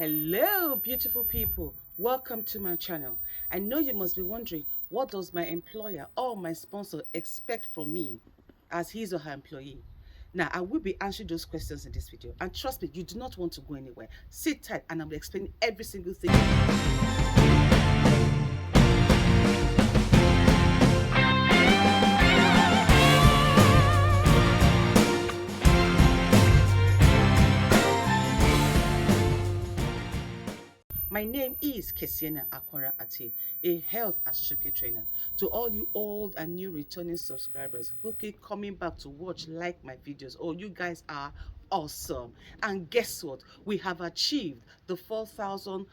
Hello, beautiful people. Welcome to my channel. I know you must be wondering, what does my employer or my sponsor expect from me as his or her employee? Now, I will be answering those questions in this video. And trust me, you do not want to go anywhere. Sit tight and I will explain every single thing. My name is Kesiena Akwara Ate, a health and social care trainer. To all you old and new returning subscribers who keep coming back to watch, like my videos, oh, you guys are awesome. And guess what? We have achieved the 4,000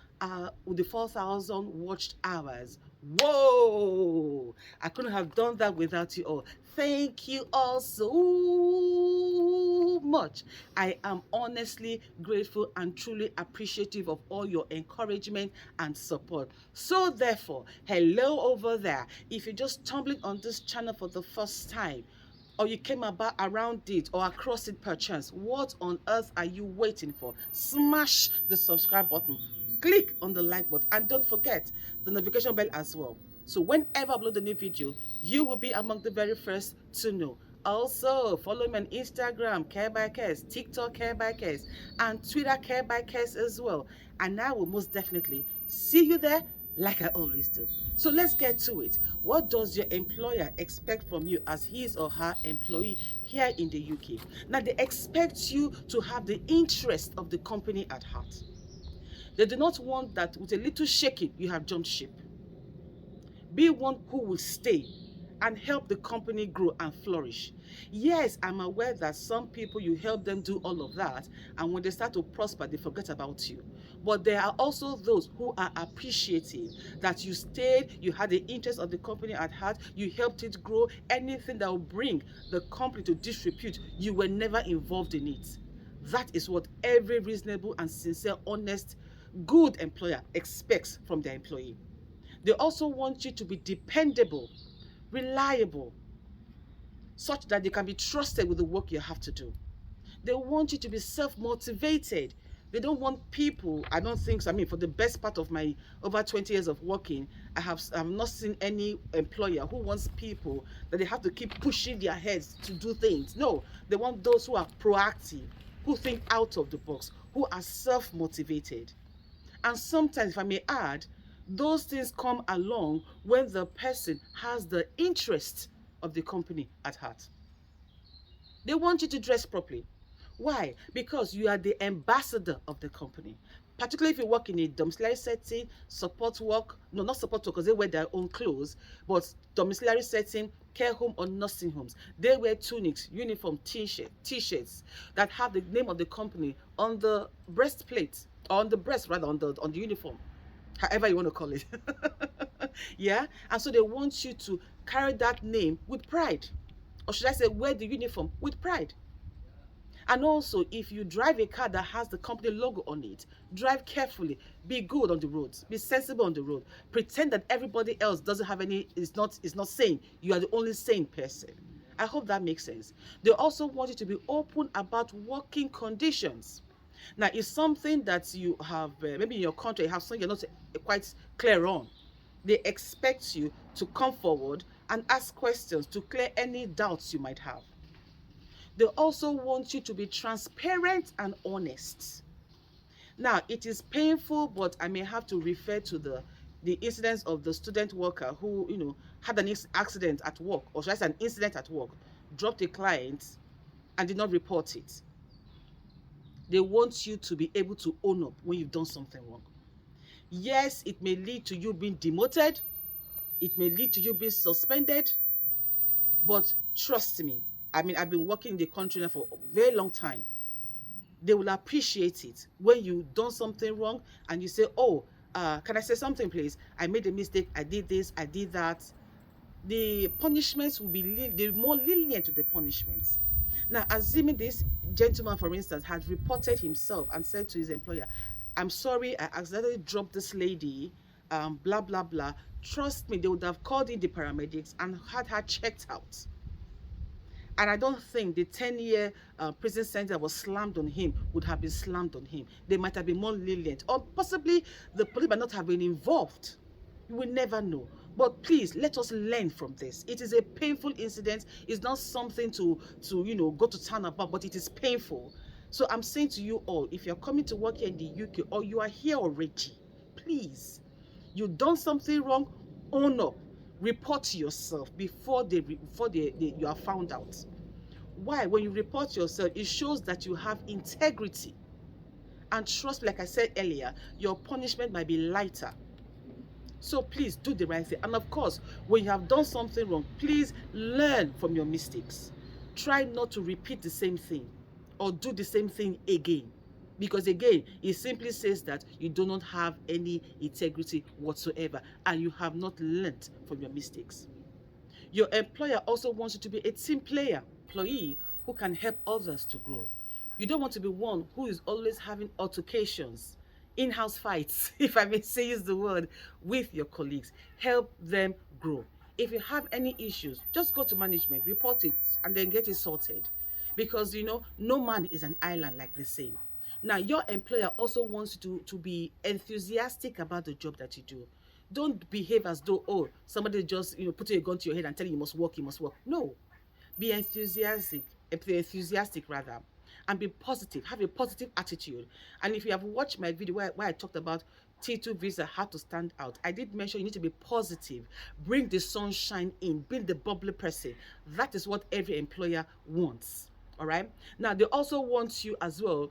watched hours. Whoa! I couldn't have done that without you all. Thank you all so much. I am honestly grateful and truly appreciative of all your encouragement and support. So therefore, hello over there. If you're just stumbling on this channel for the first time, or you came about around it or across it perchance, what on earth are you waiting for? Smash the subscribe button, click on the like button, and don't forget the notification bell as well. So whenever I upload a new video, you will be among the very first to know. Also, follow me on Instagram, Care by Cares, TikTok, Care by Cares, and Twitter, Care by Cares as well. And I will most definitely see you there like I always do. So let's get to it. What does your employer expect from you as his or her employee here in the UK? Now, they expect you to have the interest of the company at heart. They do not want that with a little shaking, you have jumped ship. Be one who will stay and help the company grow and flourish. Yes, I'm aware that some people, you help them do all of that, and when they start to prosper, they forget about you. But there are also those who are appreciative that you stayed, you had the interest of the company at heart, you helped it grow. Anything that will bring the company to disrepute, you were never involved in it. That is what every reasonable and sincere, honest, good employer expects from their employee. They also want you to be dependable, reliable, such that they can be trusted with the work you have to do. They want you to be self-motivated. They don't want people, I don't think so. I mean, for the best part of my over 20 years of working, I've not seen any employer who wants people that they have to keep pushing their heads to do things. No, they want those who are proactive, who think out of the box, who are self-motivated. And sometimes, if I may add, those things come along when the person has the interest of the company at heart. They want you to dress properly. Why? Because you are the ambassador of the company. Particularly if you work in a domiciliary setting, support work, no, not support work because they wear their own clothes, but domiciliary setting, care home or nursing homes. They wear tunics, uniform, t-shirts that have the name of the company on the breastplate, or on the breast rather, on the uniform, however you want to call it. Yeah, and so they want you to carry that name with pride, or should I say wear the uniform with pride. And also, if you drive a car that has the company logo on it, drive carefully, be good on the roads, be sensible on the road, pretend that everybody else doesn't have any, is not sane, you are the only sane person. I hope that makes sense. They also want you to be open about working conditions. Now, it's something that you have, maybe in your country, you have something you're not quite clear on. They expect you to come forward and ask questions to clear any doubts you might have. They also want you to be transparent and honest. Now, it is painful, but I may have to refer to the incidents of the student worker who, had an accident at work, or should I say an incident at work, dropped a client and did not report it. They want you to be able to own up when you've done something wrong. Yes, it may lead to you being demoted. It may lead to you being suspended. But trust me, I mean, I've been working in the country now for a very long time. They will appreciate it when you've done something wrong and you say, oh, can I say something, please? I made a mistake. I did this. I did that. The punishments will be more lenient to the punishments. Now, assuming this gentleman, for instance, had reported himself and said to his employer, I'm sorry, I accidentally dropped this lady, blah, blah, blah. Trust me, they would have called in the paramedics and had her checked out. And I don't think the 10-year prison sentence that was slammed on him would have been slammed on him. They might have been more lenient, or possibly the police might not have been involved. You will never know. But please let us learn from this. It is a painful incident. It's not something to go to town about, but it is painful. So I'm saying to you all, if you're coming to work here in the UK or you are here already, please, you done something wrong, own up, report yourself before you are found out. Why? When you report yourself, it shows that you have integrity. And trust, like I said earlier, your punishment might be lighter. So please do the right thing. And of course, when you have done something wrong, please learn from your mistakes. Try not to repeat the same thing or do the same thing again. Because again, it simply says that you do not have any integrity whatsoever and you have not learned from your mistakes. Your employer also wants you to be a team player, employee who can help others to grow. You don't want to be one who is always having altercations, in-house fights, if I may say use the word, with your colleagues. Help them grow. If you have any issues, just go to management, report it, and then get it sorted. Because, no man is an island, like they say. Now, your employer also wants you to be enthusiastic about the job that you do. Don't behave as though, oh, somebody just, put a gun to your head and tell you must work, you must work. No. Be enthusiastic rather, and be positive. Have a positive attitude. And if you have watched my video where I talked about T2 visa, how to stand out, I did mention you need to be positive. Bring the sunshine in. Be the bubbly person. That is what every employer wants. All right. Now, they also want you as well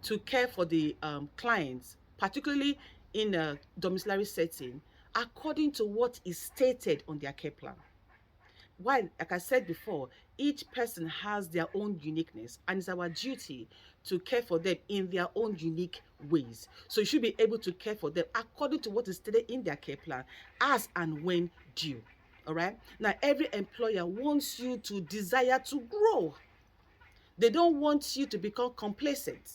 to care for the clients, particularly in a domiciliary setting, according to what is stated on their care plan. While, like I said before, each person has their own uniqueness, and it's our duty to care for them in their own unique ways. So you should be able to care for them according to what is stated in their care plan, as and when due. All right. Now, every employer wants you to desire to grow. They don't want you to become complacent.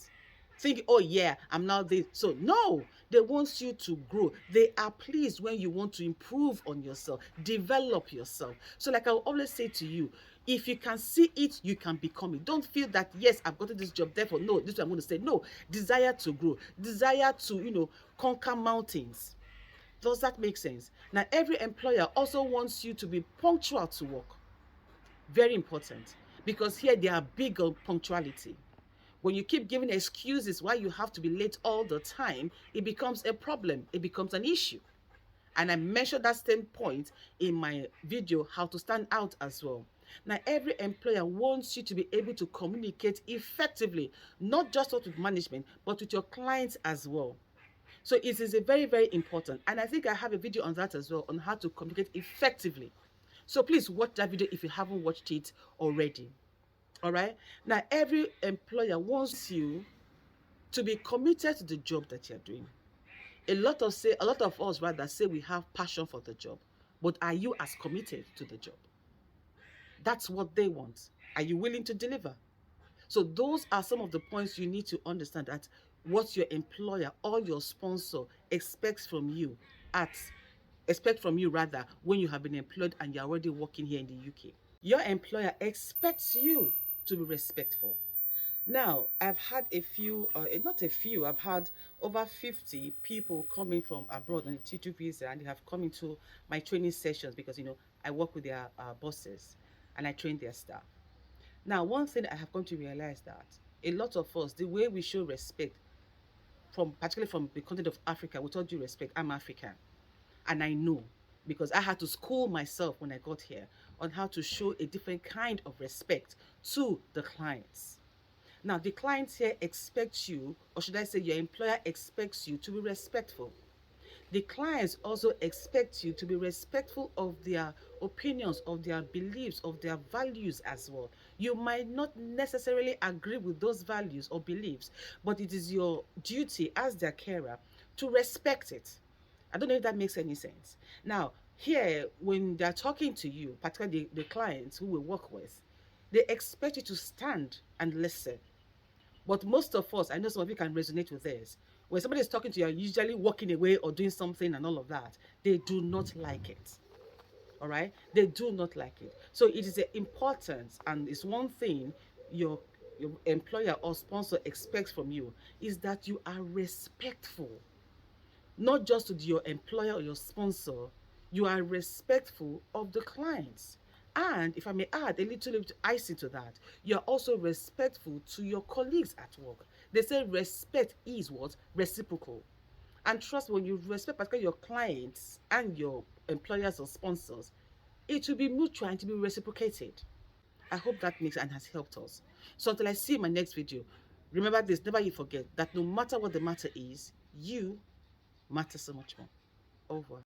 Think, oh yeah, I'm now this. So no, they want you to grow. They are pleased when you want to improve on yourself, develop yourself. So like I will always say to you, if you can see it, you can become it. Don't feel that, yes, I've gotten this job, therefore, no, this is what I'm going to say. No, desire to grow, desire to, conquer mountains. Does that make sense? Now, every employer also wants you to be punctual to work. Very important, because here they are big on punctuality. When you keep giving excuses why you have to be late all the time, it becomes a problem. It becomes an issue. And I mentioned that same point in my video, how to stand out as well. Now, every employer wants you to be able to communicate effectively, not just with management, but with your clients as well. So it is a very, very important. And I think I have a video on that as well, on how to communicate effectively. So please watch that video if you haven't watched it already. All right. Now, every employer wants you to be committed to the job that you're doing. A lot of us rather say we have passion for the job, but are you as committed to the job? That's what they want. Are you willing to deliver? So those are some of the points you need to understand, that what your employer or your sponsor expects from you when you have been employed and you're already working here in the UK. Your employer expects you to be respectful. Now, I've had I've had over 50 people coming from abroad on the T2 visa, and they have come into my training sessions because, I work with their bosses and I train their staff. Now, one thing I have come to realize that a lot of us, the way we show respect, particularly from the continent of Africa, with all due respect, I'm African. And I know, because I had to school myself when I got here on how to show a different kind of respect to the clients. Now, the clients here expect you, or should I say your employer expects you to be respectful. The clients also expect you to be respectful of their opinions, of their beliefs, of their values as well. You might not necessarily agree with those values or beliefs, but it is your duty as their carer to respect it. I don't know if that makes any sense. Now, here, when they're talking to you, particularly the clients who we work with, they expect you to stand and listen. But most of us, I know some of you can resonate with this. When somebody is talking to you, usually walking away or doing something and all of that, they do not like it. All right, they do not like it. So it is important, and it's one thing your your employer or sponsor expects from you is that you are respectful, not just to your employer or your sponsor. You are respectful of the clients. And if I may add a little bit icing to that, you're also respectful to your colleagues at work. They say respect is what? Reciprocal. And trust me, when you respect particularly your clients and your employers or sponsors, it will be mutual and to be reciprocated. I hope that makes and has helped us. So until I see you in my next video, remember this, never you forget that no matter what the matter is, you matter so much more. Over.